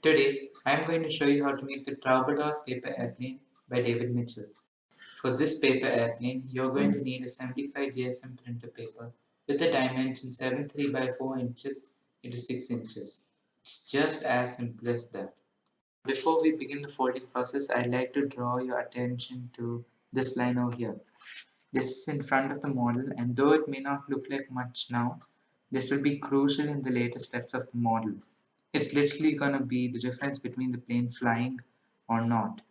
Today, I am going to show you how to make the Troubadour paper airplane by David Mitchell. For this paper airplane, you're going to need a 75 GSM printer paper with the dimension 7.3 by 4 inches into 6 inches. It's just as simple as that. Before we begin the folding process, I'd like to draw your attention to this line over here. This is in front of the model, and though it may not look like much now, this will be crucial in the later steps of the model. It's literally going to be the difference between the plane flying or not.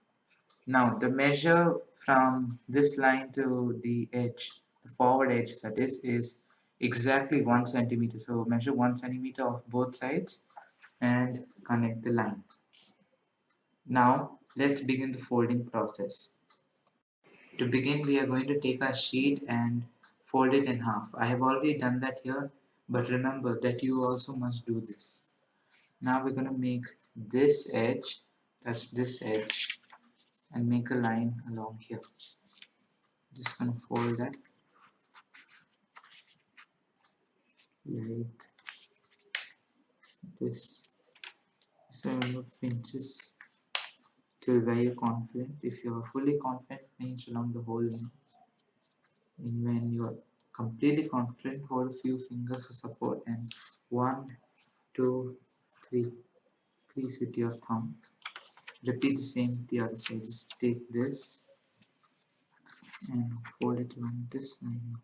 Now, the measure from this line to the edge, the forward edge that is exactly 1 centimeter. So measure 1 centimeter of both sides and connect the line. Now, let's begin the folding process. To begin, we are going to take our sheet and fold it in half. I have already done that here, but remember that you also must do this. Now we're going to make this edge touch this edge and make a line along here. Just going to fold that like this. So remember, pinches till where you're confident. If you're fully confident, pinch along the whole line. And when you're completely confident, hold a few fingers for support and 1, 2, 3. Crease with your thumb. Repeat the same with the other side. Just take this and fold it along this line.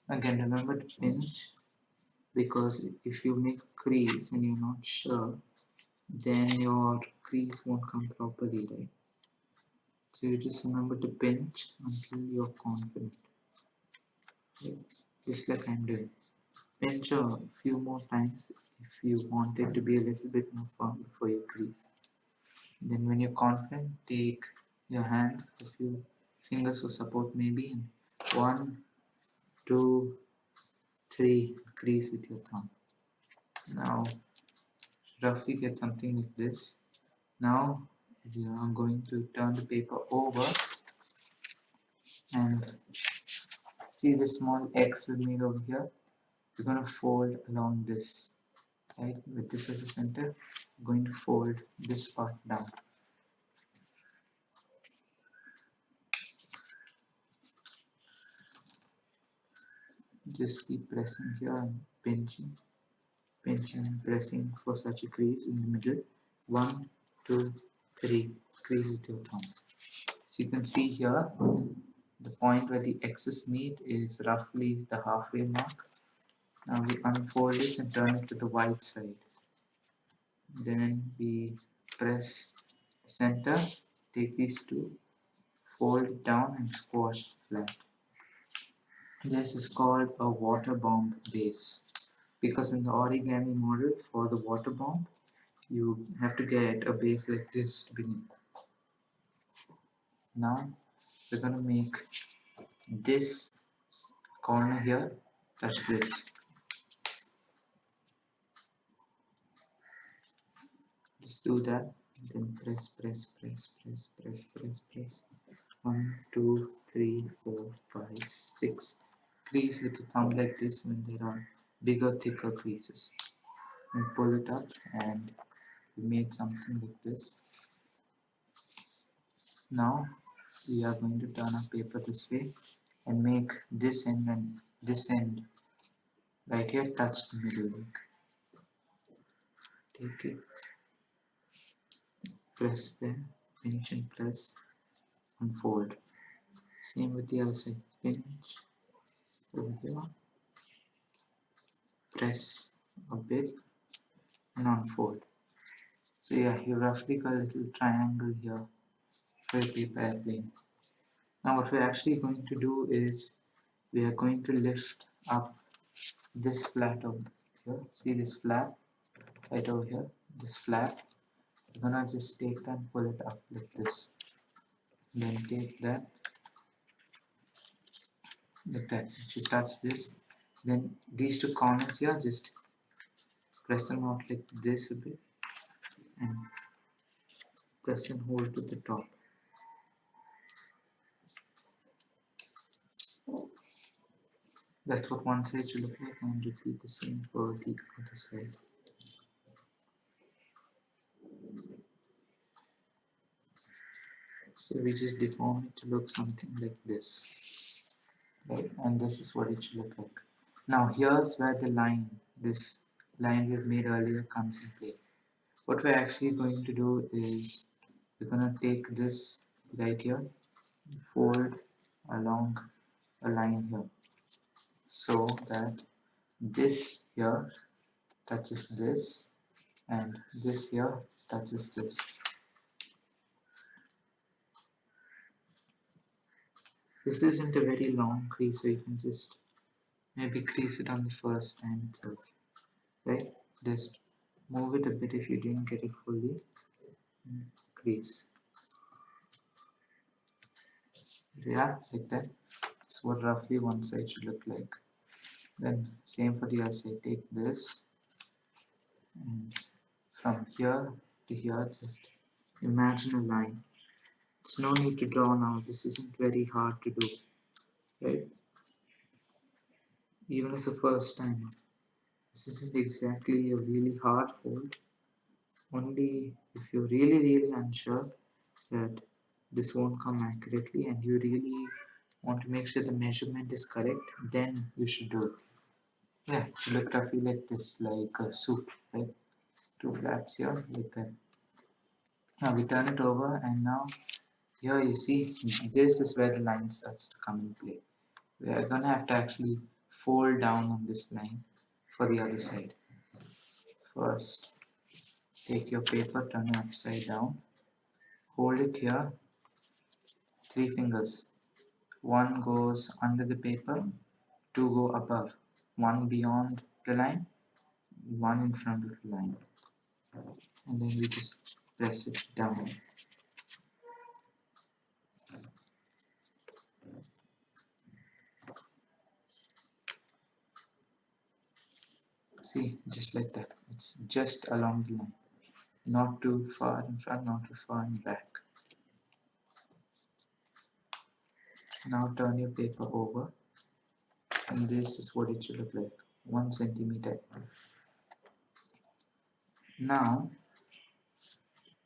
Again, remember to pinch, because if you make a crease and you're not sure, then your crease won't come properly, right? So you just remember to pinch until you're confident, right? Just like I'm doing. Pinch a few more times if you want it to be a little bit more firm before you crease. Then when you're confident, take your hand, a few fingers for support maybe, and 1, 2, 3, crease with your thumb. Now roughly get something like this. Now we are going to turn the paper over and see the small X we made over here. We're going to fold along this, right? With this as the center, we're going to fold this part down. Just keep pressing here and pinching and pressing for such a crease in the middle. 1, 2, 3, crease with your thumb. So you can see here, the point where the X's meet is roughly the halfway mark. Now we unfold this and turn it to the white side. Then we press center, take these two, fold it down and squash flat. This is called a water bomb base, because in the origami model for the water bomb, you have to get a base like this beneath. Now we're going to make this corner here touch this. Just do that, then press, 1, 2, 3, 4, 5, 6. Crease with the thumb like this when there are bigger, thicker creases. And pull it up and we made something like this. Now we are going to turn our paper this way and make this end and this end right here touch the middle leg. Take it, press there, pinch and press, unfold. Same with the other side, pinch over here, press a bit and unfold. So yeah, you roughly got a little triangle here for a paper airplane. Now what we're actually going to do is we are going to lift up this flap over here. See this flap right over here, this flap. We're gonna just take that and pull it up like this. Then take that like that. You should touch this. Then these two corners here, just press them out like this a bit and press and hold to the top. That's what one side should look like, and repeat the same for the other side. So we just deform it to look something like this, right? And this is what it should look like. Now here's where this line we've made earlier comes in play. What we're actually going to do is we're going to take this right here, fold along a line here, so that this here touches this and this here touches this. This isn't a very long crease, so you can just maybe crease it on the first time itself, right? Just move it a bit if you didn't get it fully. Crease. Yeah, like that. So what roughly one side should look like. Then same for the other side. Take this and from here to here, just imagine a line. There's no need to draw now. This isn't very hard to do, right? Even as a first time, this isn't exactly a really hard fold. Only if you're really unsure that this won't come accurately and you really want to make sure the measurement is correct, then you should do it. Yeah, it should look roughly like this, like a soup, right? Two flaps here, like that. Now we turn it over, and now here you see this is where the line starts to come in play. We are gonna have to actually fold down on this line for the other side. First, take your paper, turn it upside down, hold it here, three fingers. One goes under the paper, two go above, one beyond the line, one in front of the line, and then we just press it down. See, just like that. It's just along the line, not too far in front, not too far in back. Now turn your paper over, and this is what it should look like, 1 centimeter. Now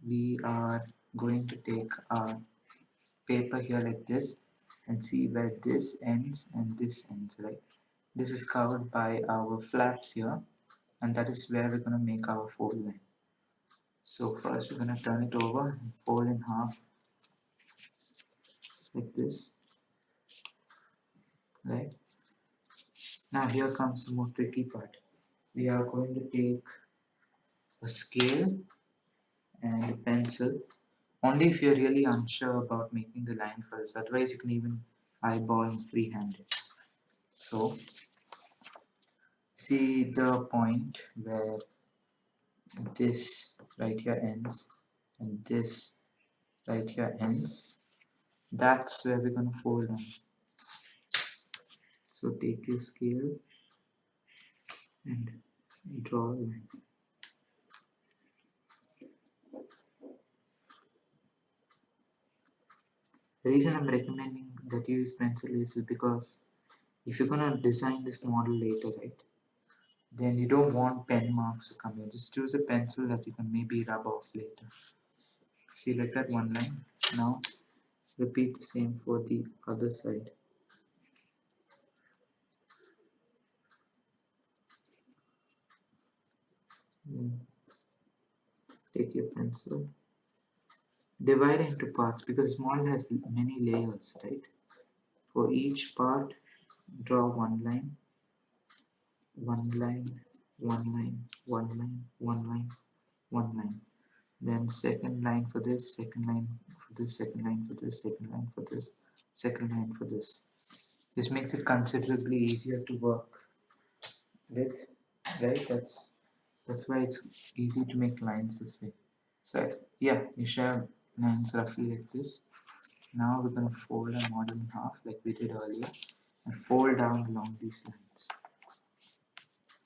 we are going to take our paper here like this and see where this ends and this ends, right? This is covered by our flaps here, and that is where we're going to make our fold line. So first we're going to turn it over and fold in half like this, right? Now here comes the more tricky part. We are going to take a scale and a pencil, only if you're really unsure about making the line first. Otherwise you can even eyeball and freehand it. So see the point where this right here ends and this right here ends. That's where we're going to fold on. So take your scale and draw a line. The reason I'm recommending that you use pencil is because if you're gonna design this model later, right, then you don't want pen marks to come in. Just use a pencil that you can maybe rub off later. See, like that, one line. Now repeat the same for the other side. Take your pencil, divide it into parts because this model has many layers, right? For each part, draw one line, one line, one line, one line, one line, one line. Then second line for this, second line for this, second line for this, second line for this, second line for this. This makes it considerably easier to work with, right? That's why it's easy to make lines this way. So yeah, you share lines roughly like this. Now we're gonna fold our model in half like we did earlier and fold down along these lines.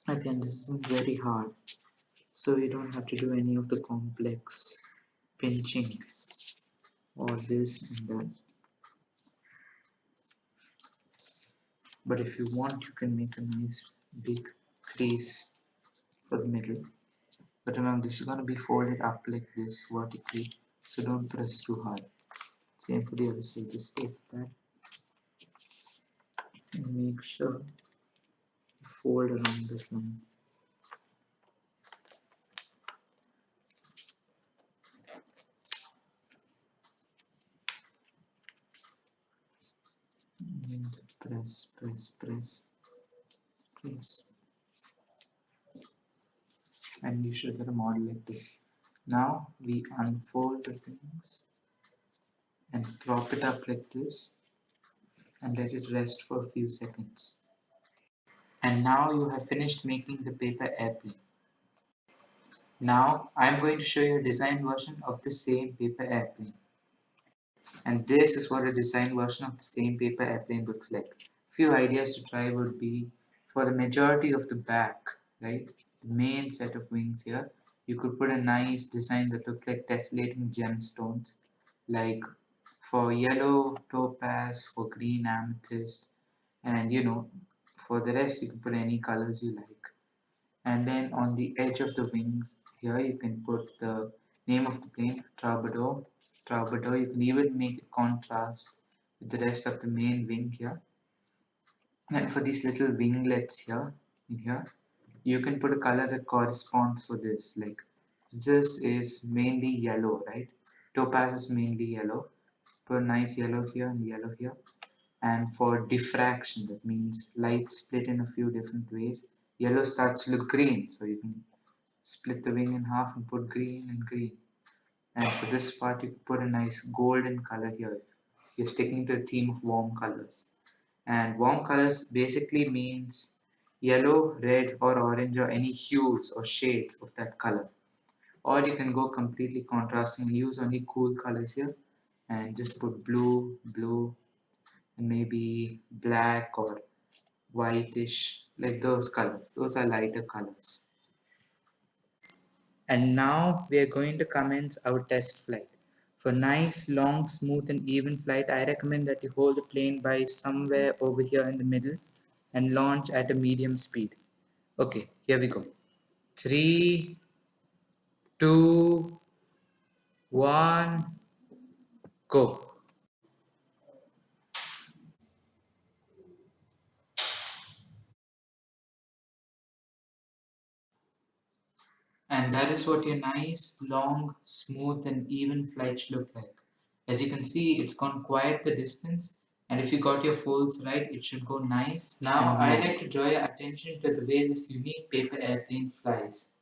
Again, this isn't very hard, so you don't have to do any of the complex pinching or this and that. But if you want, you can make a nice big crease for the middle. But remember, this is going to be folded up like this vertically, so don't press too hard. Same for the other side, just take that and make sure you fold along this line. And press, press, press, press. And you should get a model like this. Now we unfold the things and prop it up like this and let it rest for a few seconds. And now you have finished making the paper airplane. Now I am going to show you a design version of the same paper airplane. And this is what a design version of the same paper airplane looks like. Few ideas to try would be for the majority of the back, right? The main set of wings here, you could put a nice design that looks like tessellating gemstones, like for yellow topaz, for green amethyst, and for the rest you can put any colors you like. And then on the edge of the wings here you can put the name of the plane, Troubadour. Troubadour. You can even make it contrast with the rest of the main wing here. And for these little winglets here, in here, you can put a color that corresponds for this. Like this is mainly yellow, right? Topaz is mainly yellow. Put a nice yellow here and yellow here. And for diffraction, that means light split in a few different ways. Yellow starts to look green, so you can split the wing in half and put green and green. And for this part, you can put a nice golden color here. You're sticking to the theme of warm colors. And warm colors basically means yellow, red, or orange, or any hues or shades of that color. Or you can go completely contrasting and use only cool colors here and just put blue, blue, and maybe black or whitish, like those colors. Those are lighter colors. And now we are going to commence our test flight. For nice, long, smooth and even flight, I recommend that you hold the plane by somewhere over here in the middle and launch at a medium speed. Okay, here we go. 3, 2, 1, go. And that is what your nice, long, smooth and even flight should look like. As you can see, it's gone quite the distance, and if you got your folds right, it should go nice. Now I like to draw your attention to the way this unique paper airplane flies.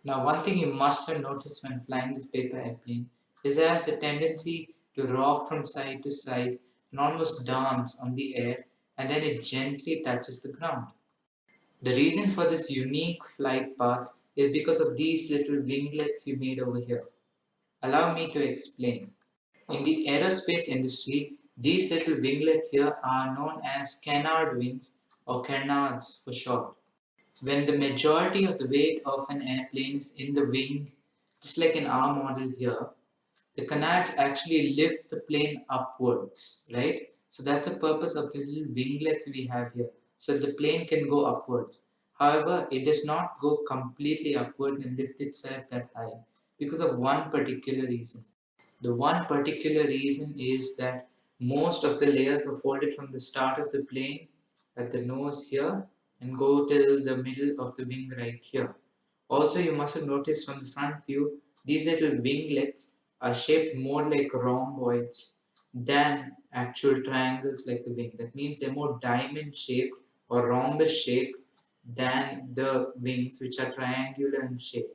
Now one thing you must have noticed when flying this paper airplane is it has a tendency to rock from side to side and almost dance on the air, and then it gently touches the ground. The reason for this unique flight path is because of these little winglets you made over here. Allow me to explain. In the aerospace industry, these little winglets here are known as canard wings or canards for short. When the majority of the weight of an airplane is in the wing, just like in our model here, the canards actually lift the plane upwards, right? So that's the purpose of the little winglets we have here. So the plane can go upwards. However, it does not go completely upward and lift itself that high because of one particular reason. The one particular reason is that most of the layers are folded from the start of the plane at the nose here and go till the middle of the wing right here. Also, you must have noticed from the front view, these little winglets are shaped more like rhomboids than actual triangles like the wing. That means they're more diamond shaped or rhombus shaped than the wings, which are triangular in shape.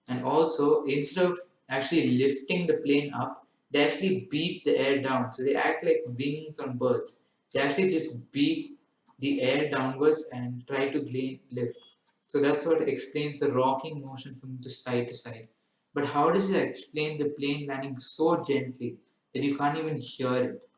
And also, instead of actually lifting the plane up, they actually beat the air down. So they act like wings on birds. They actually just beat the air downwards and try to lift. So that's what explains the rocking motion from the side to side. But how does it explain the plane landing so gently that you can't even hear it?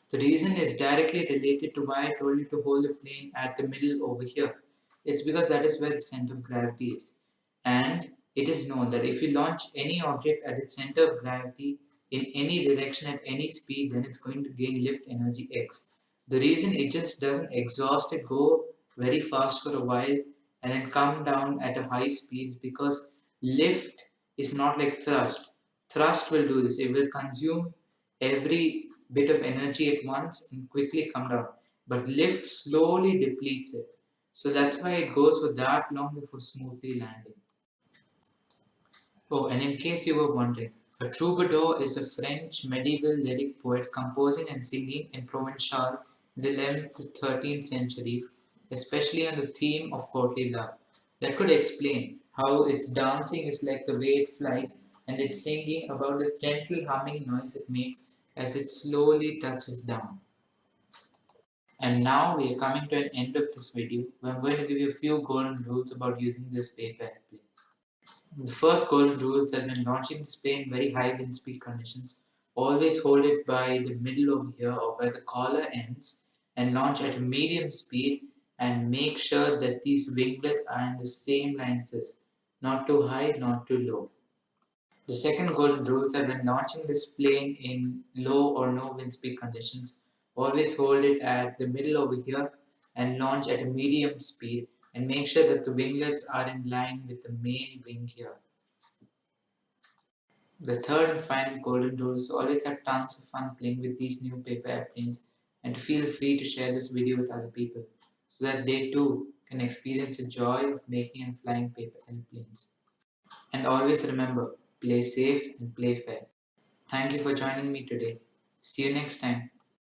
The reason is directly related to why I told you to hold the plane at the middle over here. It's because that is where the center of gravity is. And it is known that if you launch any object at its center of gravity in any direction at any speed, then it's going to gain lift energy x. The reason it just doesn't exhaust it, go very fast for a while, and then come down at a high speed is because lift is not like thrust. Thrust will do this, it will consume every bit of energy at once and quickly come down. But lift slowly depletes it. So that's why it goes for that long before smoothly landing. Oh, and in case you were wondering, a troubadour is a French medieval lyric poet composing and singing in Provençal in the 11th to 13th centuries, especially on the theme of courtly love. That could explain how its dancing is like the way it flies, and its singing about the gentle humming noise it makes as it slowly touches down. And now we are coming to an end of this video where I'm going to give you a few golden rules about using this paper airplane. The first golden rule is that when launching display in very high wind speed conditions, always hold it by the middle over here or where the collar ends and launch at a medium speed and make sure that these winglets are in the same lines as not too high, not too low. The second golden rule is that when launching this plane in low or no wind speed conditions, always hold it at the middle over here and launch at a medium speed and make sure that the winglets are in line with the main wing here. The third and final golden rule is to always have tons of fun playing with these new paper airplanes and to feel free to share this video with other people so that they too can experience the joy of making and flying paper airplanes. And always remember, play safe and play fair. Thank you for joining me today. See you next time.